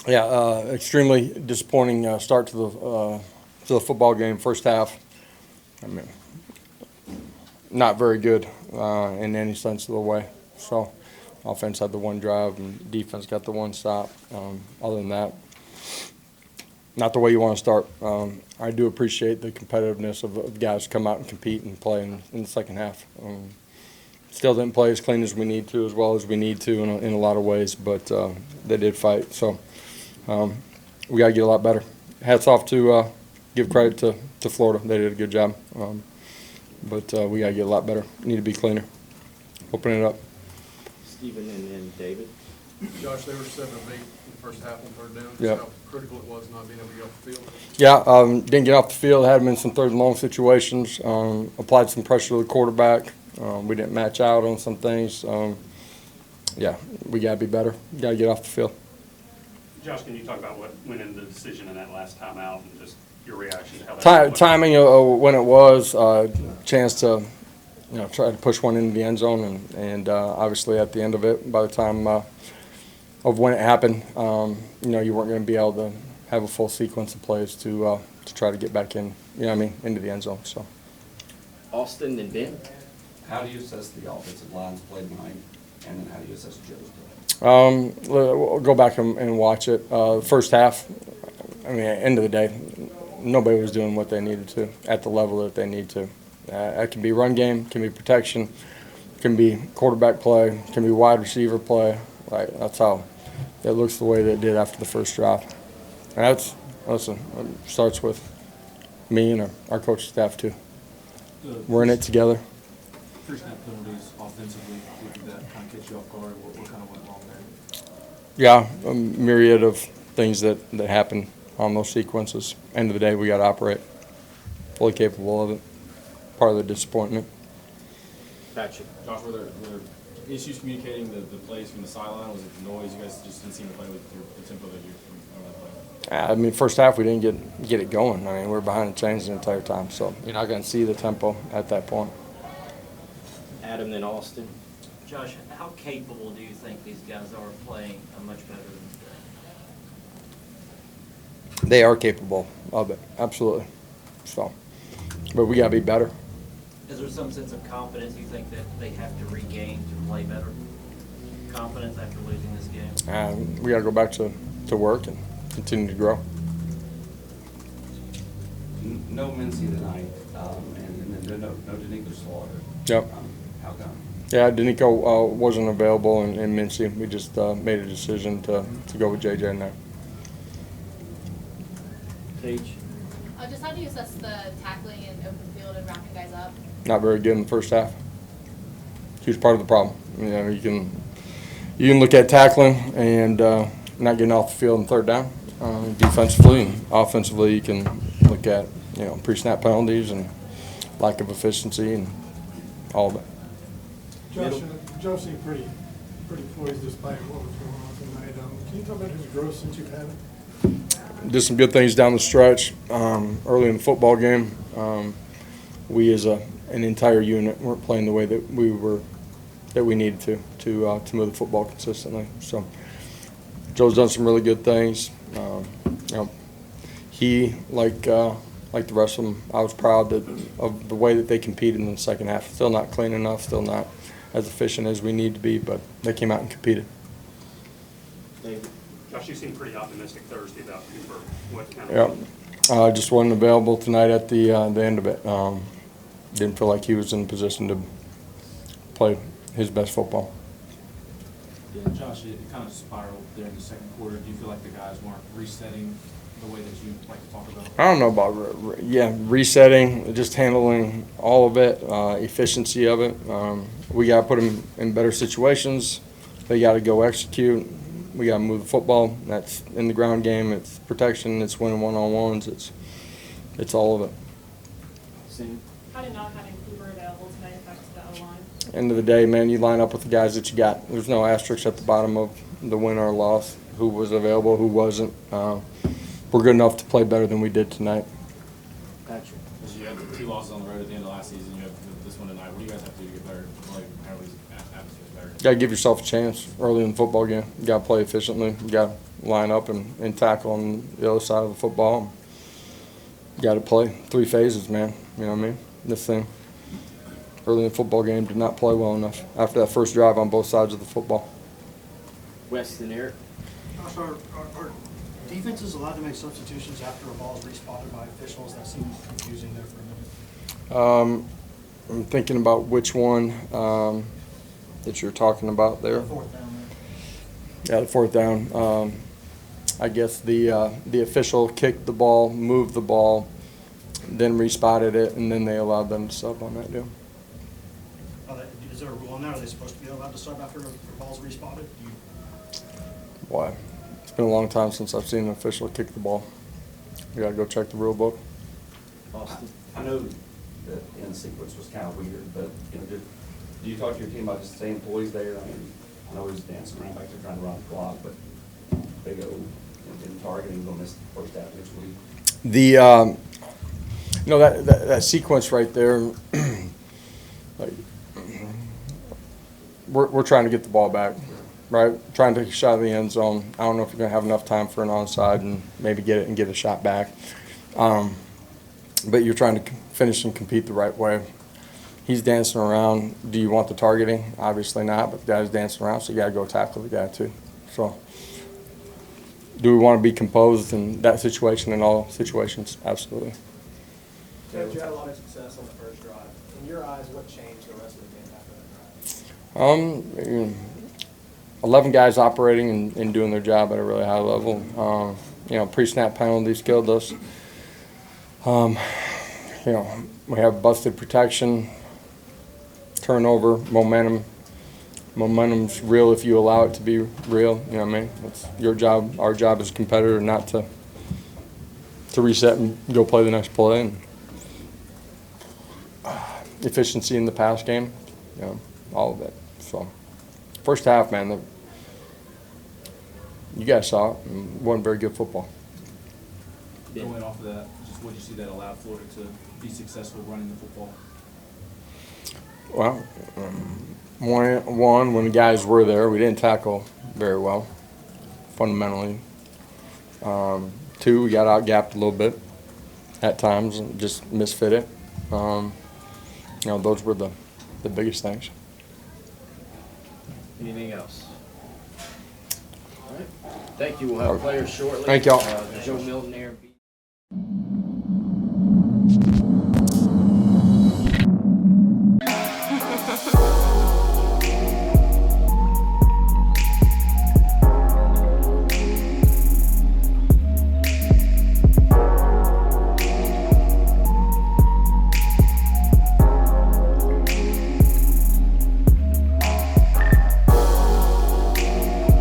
Yeah, extremely disappointing start to the football game. First half, I mean, not very good in any sense of the way. So, offense had the one drive, and defense got the one stop. Other than that, not the way you want to start. I do appreciate the competitiveness of guys who come out and compete and play in the second half. Still didn't play as clean as we need to, as well as we need to in a lot of ways, but they did fight. So we got to get a lot better. Hats off to give credit to Florida. They did a good job. But we got to get a lot better. Need to be cleaner. Open it up. Stephen and then David. Josh, they were 7 of 8 in the first half on third down. Yep. How critical it was not being able to get off the field. Yeah, didn't get off the field. Had them in some third and long situations. Applied some pressure to the quarterback. We didn't match out on some things. Yeah, we got to be better. Got to get off the field. Josh, can you talk about what went into the decision in that last timeout and just your reaction to how that Timing of when it was, chance to try to push one into the end zone, and obviously at the end of it, by the time of when it happened, you weren't going to be able to have a full sequence of plays to try to get back in, into the end zone. So, Austin and Ben. How do you assess the offensive line's play tonight, and then how do you assess Joe's play? We'll go back and watch it. First half, at the end of the day, nobody was doing what they needed to at the level that they need to. It can be run game, can be protection, can be quarterback play, can be wide receiver play. That's how it looks the way that it did after the first drive. And it starts with me and our coaching staff too. We're in it together. First snap penalties offensively, did that kind of catch you off guard? What kind of went wrong there? Yeah, a myriad of things that happen on those sequences. End of the day, we got to operate. Fully capable of it. Part of the disappointment. Patrick. Josh, were there issues communicating the plays from the sideline? Was it the noise? You guys just didn't seem to play with the tempo that you playing? First half we didn't get it going. We were behind the chains the entire time, so you're not going to see the tempo at that point. Adam and Austin. Josh, how capable do you think these guys are of playing much better than They are capable of it, absolutely. So, but we got to be better. Is there some sense of confidence you think that they have to regain to play better? Confidence after losing this game? We got to go back to work and continue to grow. No Mincy tonight, and then no Danico Slaughter. Yep. How come? Yeah, Danico wasn't available in Mincy. We just made a decision to go with JJ in there. Paige. Just how do you assess the tackling in open field and wrapping guys up? Not very good in the first half. Huge part of the problem. You can look at tackling and not getting off the field in third down. Defensively and offensively, you can look at pre-snap penalties and lack of efficiency and all of it. Josh seemed pretty poised despite what was going on tonight. Can you talk about his growth since you've had him? Did some good things down the stretch. Early in the football game, we as an entire unit weren't playing the way that we needed to move the football consistently. So Joe's done some really good things. He like the rest of them, I was proud of the way that they competed in the second half. Still not clean enough, still not as efficient as we need to be, but they came out and competed. David. Josh, you seemed pretty optimistic Thursday about Heupel. What kind of? Yeah, just wasn't available tonight at the end of it. Didn't feel like he was in a position to play his best football. Yeah, Josh, it kind of spiraled there in the second quarter. Do you feel like the guys weren't resetting the way that you like to talk about? I don't know about resetting, just handling all of it, efficiency of it. We got to put them in better situations. They got to go execute. We got to move the football. That's in the ground game. It's protection. It's winning one-on-ones. It's all of it. Sam. How did not having Cooper available tonight affect the O-line? End of the day, man, you line up with the guys that you got. There's no asterisks at the bottom of the win or loss. Who was available, who wasn't. We're good enough to play better than we did tonight. Patrick. Because you had the 2 losses on the road at the end of last season, you have this one tonight. What do you guys have to do to get better? Like, how are these atmospheres better? Got to give yourself a chance early in the football game. You got to play efficiently. You got to line up and tackle on the other side of the football. You got to play 3 phases, man. You know what I mean? This thing, early in the football game, did not play well enough after that first drive on both sides of the football. Weston Eric. Josh, are defenses allowed to make substitutions after a ball is respotted by officials? That seems confusing there for a minute. I'm thinking about which one that you're talking about there. Fourth down Yeah, the fourth down. I guess the official kicked the ball, moved the ball, then respotted it, and then they allowed them to sub on that deal. Is there a rule on that? Are they supposed to be allowed to sub after a ball's respotted? Why? It's been a long time since I've seen an official kick the ball. You gotta go check the rule book. Austin. I know that end sequence was kind of weird, but, you know, do you talk to your team about just staying employees there? I mean, I know he's dancing around back there trying to run the clock, but big O in targeting going this first half next week. The you know that sequence right there, like we're trying to get the ball back, right? Trying to take a shot at the end zone. I don't know if you're gonna have enough time for an onside and maybe get it and get a shot back. But you're trying to finish and compete the right way. He's dancing around. Do you want the targeting? Obviously not, but the guy's dancing around, so you gotta go tackle the guy too. So, do we want to be composed in that situation, in all situations? Absolutely. Coach, you had a lot of success on the first drive. In your eyes, what changed the rest of the game after that drive? 11 guys operating and doing their job at a really high level. You know, pre-snap penalties killed us. You know, we have busted protection, turnover, momentum. Momentum's real if you allow it to be real. You know what I mean? It's your job, our job as a competitor, not to reset and go play the next play. And efficiency in the pass game, you know, all of it. So, first half, man, you guys saw it. It wasn't very good football. Going off of that, just what did you see that allowed Florida to be successful running the football? Well, one, when the guys were there, we didn't tackle very well, fundamentally. 2, we got out-gapped a little bit at times and just misfit it. You know, those were the biggest things. Anything else? All right. Thank you. We'll have players shortly. Thank y'all. Joe Milton there.